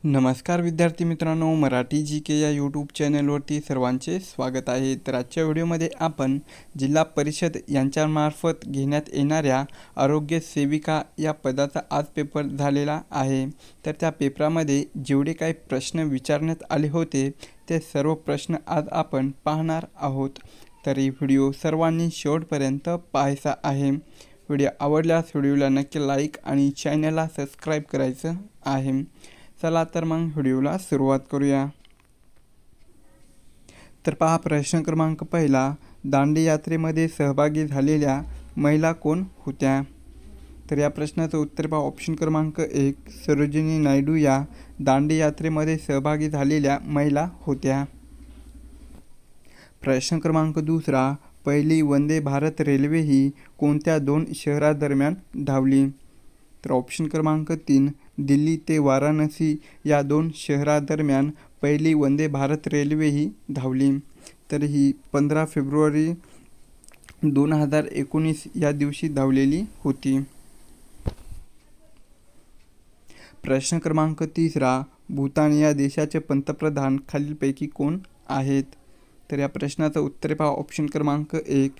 नमस्कार विद्यार्थी मित्रांनो, मराठी जी के या यूट्यूब चॅनलवरती सर्वांचे स्वागत आहे। तर आजच्या व्हिडिओमध्ये आपण जिल्हा परिषद यांच्यामार्फत घेण्यात येणाऱ्या आरोग्य सेविका या पदाचा आज पेपर झालेला आहे। तर त्या पेपरामध्ये जेवढे काही प्रश्न विचारण्यात आले होते ते सर्व प्रश्न आज आपण पाहणार आहोत। तर ही व्हिडिओ सर्वांनी शेवटपर्यंत पाहायचा आहे। व्हिडिओ आवडल्यास व्हिडिओला नक्की लाईक आणि चॅनलला सबस्क्राईब करायचं आहे। चला तर मग व्हिडिओला सुरुवात करूया। तर पहा प्रश्न क्रमांक पहिला, दांडी यात्रेमध्ये सहभागी झालेल्या महिला कोण होत्या? तर या प्रश्नाचं उत्तर पहा ऑप्शन क्रमांक 1, सरोजिनी नायडू या दांडी यात्रेमध्ये सहभागी झालेल्या महिला होत्या। प्रश्न क्रमांक दुसरा, पहिली वंदे भारत रेल्वे ही कोणत्या 2 शहरादरम्यान धावली? तर ऑप्शन क्रमांक 3, दिल्ली ते वाराणसी या 2 शहरादरम्यान पहिली वंदे भारत रेल्वे ही धावली। तर ही 15 फेब्रुवारी 2019 या दिवशी धावलेली होती। प्रश्न क्रमांक तिसरा, भूतान या देशाचे पंतप्रधान खालीलपैकी कोण आहेत? तर या प्रश्नाचं उत्तर पहा ऑप्शन क्रमांक 1,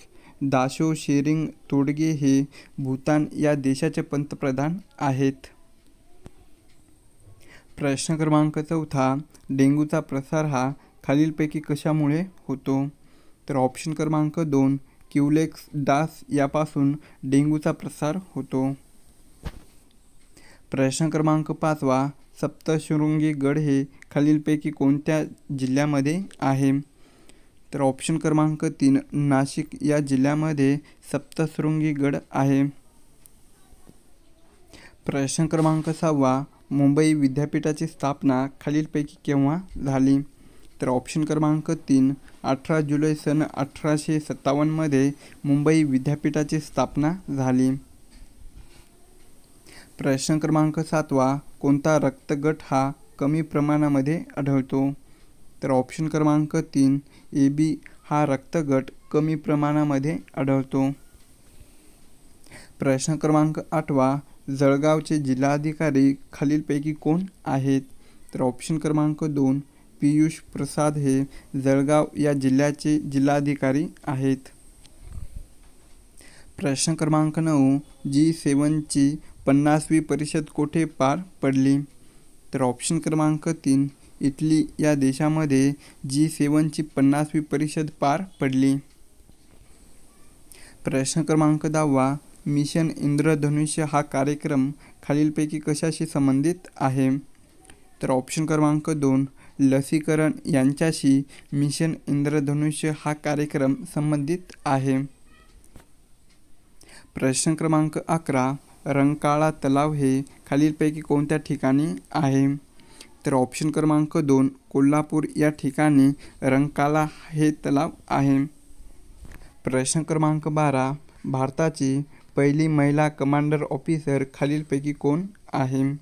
दाशो शेरिंग तोडगे हे भूतान या देशाचे पंतप्रधान आहेत। प्रश्न क्रमांक चौथा, डेंग्यूचा प्रसार हा खालीलपैकी कशामुळे होतो? तर ऑप्शन क्रमांक 2, क्युलेक्स डास यापासून डेंग्यूचा प्रसार होतो। प्रश्न क्रमांक 5वा, सप्तशृंगी गड हे खालीलपैकी कोणत्या जिल्ह्यामध्ये आहे? तर ऑप्शन क्रमांक 3, नाशिक या जिल्ह्यामध्ये सप्तशृंगी गड आहे। प्रश्न क्रमांक 6वा, मुंबई विद्यापीठाची स्थापना खालीलपैकी केव्हा झाली? तर ऑप्शन क्रमांक 3, 18 जुलै सन 1857 मध्ये मुंबई विद्यापीठाची स्थापना झाली। प्रश्न क्रमांक 7वा, कोणता रक्तगट हा कमी प्रमाणामध्ये आढळतो? तर ऑप्शन क्रमांक 3, AB हा रक्तगट कमी प्रमाणामध्ये आढळतो। प्रश्न क्रमांक 8वा, जळगावचे जिल्हाधिकारी खालीलपैकी कोण आहेत? तर ऑप्शन क्रमांक 2, पियुष प्रसाद हे जळगाव या जिल्ह्याचे जिल्हाधिकारी आहेत। प्रश्न क्रमांक 9, G7ची 50वी परिषद कोठे पार पडली? तर ऑप्शन क्रमांक 3, इटली या देशामध्ये G7ची 50वी परिषद पार पडली। प्रश्न क्रमांक 10वा, मिशन इंद्रधनुष्य हा कार्यक्रम खालीलपैकी कशाशी संबंधित आहे? तर ऑप्शन क्रमांक 2, लसीकरण यांच्याशी मिशन इंद्रधनुष्य हा कार्यक्रम संबंधित आहे। प्रश्न क्रमांक 11, रंकाळा तलाव हे खालीलपैकी कोणत्या ठिकाणी आहे? तर ऑप्शन क्रमांक 2, कोल्हापूर या ठिकाणी रंकाळा हे तलाव आहे। प्रश्न क्रमांक 12, भारताची पहिली महिला कमांडर ऑफिसर खालीलपैकी कोण आहे?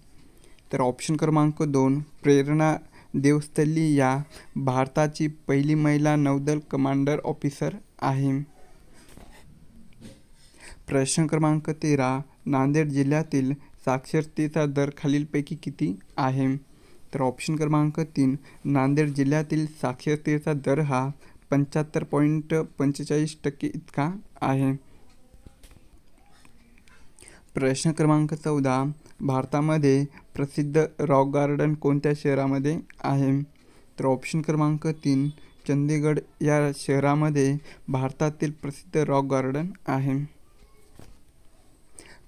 तर ऑप्शन क्रमांक 2, प्रेरणा देवस्थली या भारताची पहिली महिला नौदल कमांडर ऑफिसर आहे। प्रश्न क्रमांक 13, नांदेड जिल्ह्यातील साक्षरतेचा दर खालीलपैकी किती आहे? तर ऑप्शन क्रमांक 3, नांदेड जिल्ह्यातील साक्षरतेचा दर हा 75.45% इतका आहे। प्रश्न क्रमांक 14, भारतामध्ये प्रसिद्ध रॉक गार्डन कोणत्या शहरामध्ये आहे? तर ऑप्शन क्रमांक 3, चंदीगड या शहरामध्ये भारतातील प्रसिद्ध रॉक गार्डन आहे।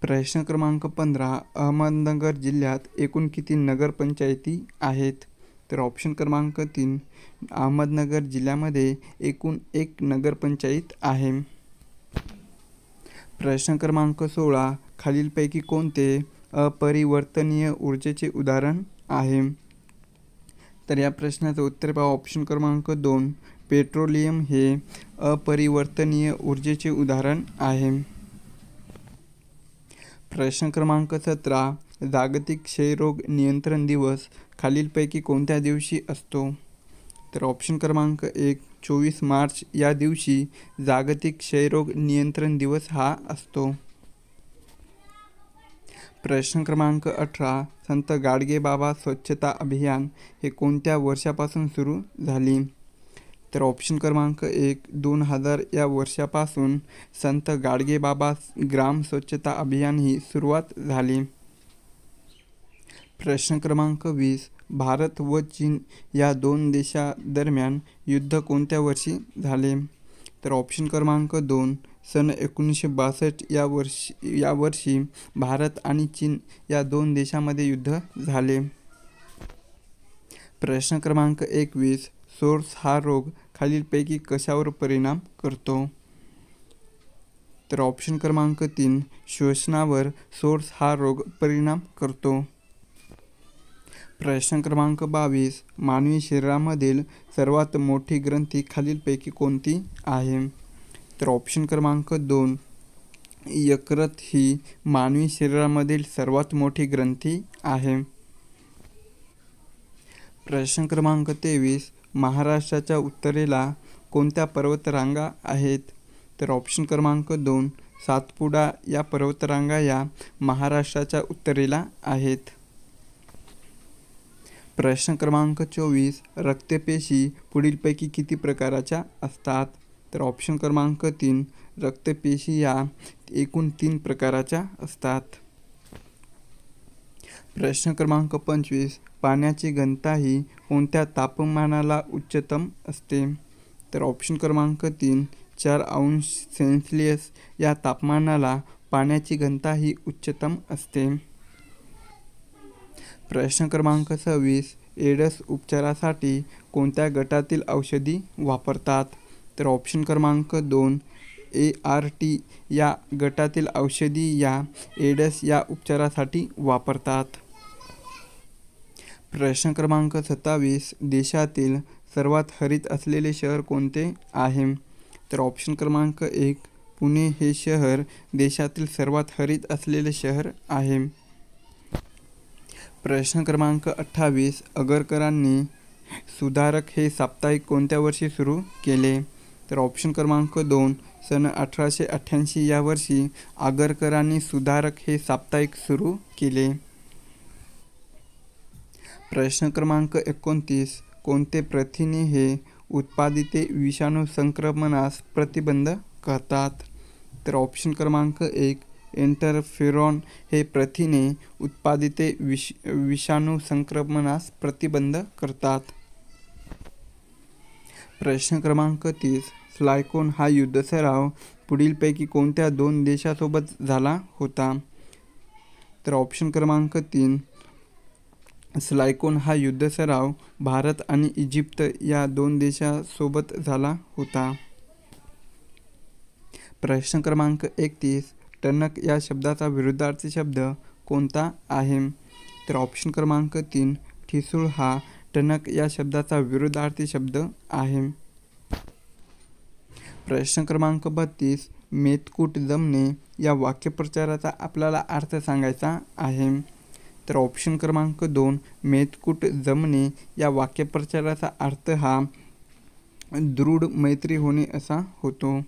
प्रश्न क्रमांक 15, अहमदनगर जिल्ह्यात एकूण किती नगरपंचायती आहेत? तर ऑप्शन क्रमांक 3, अहमदनगर जिल्ह्यामध्ये एकूण 1 नगरपंचायत आहे। प्रश्न क्रमांक 16, खालीलपैकी कोणते अपरिवर्तनीय ऊर्जेचे उदाहरण आहे? तर या प्रश्नाचं उत्तर पहा ऑप्शन क्रमांक 2, पेट्रोलियम हे अपरिवर्तनीय ऊर्जेचे उदाहरण आहे। प्रश्न क्रमांक 17, जागतिक क्षयरोग नियंत्रण दिवस खालीलपैकी कोणत्या दिवशी असतो? तर ऑप्शन क्रमांक 1, 24 मार्च या दिवशी जागतिक क्षयरोग नियंत्रण दिवस हा असतो। प्रश्न क्रमांक 18. संत गाडगेबाबा स्वच्छता अभियान हे कोणत्या वर्षापासून सुरू झाले? तर ऑप्शन क्रमांक 1 2000 या वर्षापासून संत गाडगेबाबा ग्राम स्वच्छता अभियान ही सुरुवात झाली. प्रश्न क्रमांक 20. भारत व चीन या दोन देशादरम्यान युद्ध कोणत्या वर्षी झाले? तर ऑप्शन क्रमांक 2 सन 1962 या वर्षी भारत आणि चीन या दोन देशांमध्ये युद्ध झाले. प्रश्न क्रमांक 21. सोर्स हा रोग खालीलपैकी कशावर परिणाम करतो? तर ऑप्शन क्रमांक 3 श्वसनावर सोर्स हा रोग परिणाम करतो. प्रश्न क्रमांक 22. मानवी शरीरामधील सर्वात मोठी ग्रंथी खालीलपैकी कोणती आहे? तर ऑप्शन क्रमांक 2 यकृत ही मानवी शरीरामधील सर्वात मोठी ग्रंथी आहे. प्रश्न क्रमांक 23. महाराष्ट्राच्या उत्तरेला कोणत्या पर्वतरांगा आहेत? तर ऑप्शन क्रमांक 2 सातपुडा या पर्वतरांगा या महाराष्ट्राच्या उत्तरेला आहेत. प्रश्न क्रमांक 24. रक्तपेशी पुढीलपैकी किती प्रकारच्या असतात? तर ऑप्शन क्रमांक 3 रक्तपेशी या एकूण 3 प्रकारच्या असतात. प्रश्न क्रमांक 25. पाण्याची घनता ही कोणत्या तापमानाला उच्चतम असते? तर ऑप्शन क्रमांक 3 4°C या तापमानाला पाण्याची घनता ही उच्चतम असते. प्रश्न क्रमांक 26. एड्स उपचारासाठी कोणत्या गटातील औषधी वापरतात? तर ऑप्शन क्रमांक 2 ART या गटातील औषधी या एड्स या उपचारासाठी वापरतात. प्रश्न क्रमांक 27. देशातील सर्वात हरित असलेले शहर कोणते आहे? तर ऑप्शन क्रमांक 1 पुणे हे शहर देशातील सर्वात हरित असलेले शहर आहे. प्रश्न क्रमांक 28. आगरकरांनी सुधारक हे साप्ताहिक कोणत्या वर्षी सुरू केले? तर ऑप्शन क्रमांक 2 सन 1888 या वर्षी आगरकरांनी सुधारक हे साप्ताहिक सुरू केले. प्रश्न क्रमांक 29. कोणते प्रथिने हे उत्पादित विषाणू संक्रमणास प्रतिबंध करतात? तर ऑप्शन क्रमांक 1 इंटरफेरॉन हे प्रथिने उत्पादित विषाणू संक्रमणास प्रतिबंध करतात. प्रश्न क्रमांक 30. स्लायकोन हा युद्ध सराव पुढीलपैकी कोणत्या दोन देशांसोबत झाला होता? तर ऑप्शन क्रमांक 3 स्लायकोन हा युद्ध सराव भारत आणि इजिप्त या दोन देशांसोबत झाला होता. प्रश्न क्रमांक 31. टणक या शब्दाचा विरुद्धार्थी शब्द कोणता आहे? तर ऑप्शन क्रमांक 3 ठिसूळ हा टणक या शब्दाचा विरुद्धार्थी शब्द आहे. प्रश्न क्रमांक 32. मेतकूट जमणे या वाक्यप्रचाराचा आपल्याला अर्थ सांगायचा आहे. तर ऑप्शन क्रमांक 2 मेतकूट जमणे या वाक्यप्रचाराचा अर्थ हा दृढ मैत्री होणे असा होतो.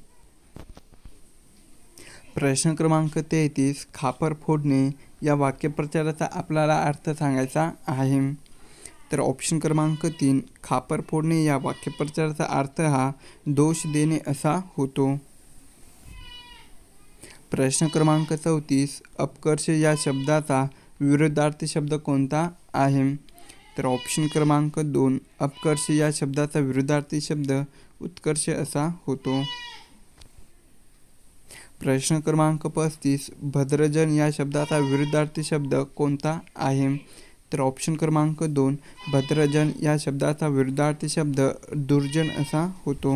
प्रश्न क्रमांक 33. खापर फोडणे या वाक्यप्रचाराचा आपल्याला अर्थ सांगायचा आहे. तर ऑप्शन क्रमांक 3 खापर फोडणे या वाक्यप्रचाराचा अर्थ हा दोष देणे असा होतो. प्रश्न क्रमांक 34. अपकर्ष या शब्दाचा विरुद्धार्थी शब्द कोणता आहे? तर ऑप्शन क्रमांक 2 अपकर्ष या शब्दाचा विरुद्धार्थी शब्द उत्कर्ष असा होतो. प्रश्न क्रमांक 35. भद्रजन या शब्दाचा विरुद्धार्थी शब्द कोणता आहे? तर ऑप्शन क्रमांक 2 भद्रजन या शब्दाचा विरुद्धार्थी शब्द दुर्जन असा होतो.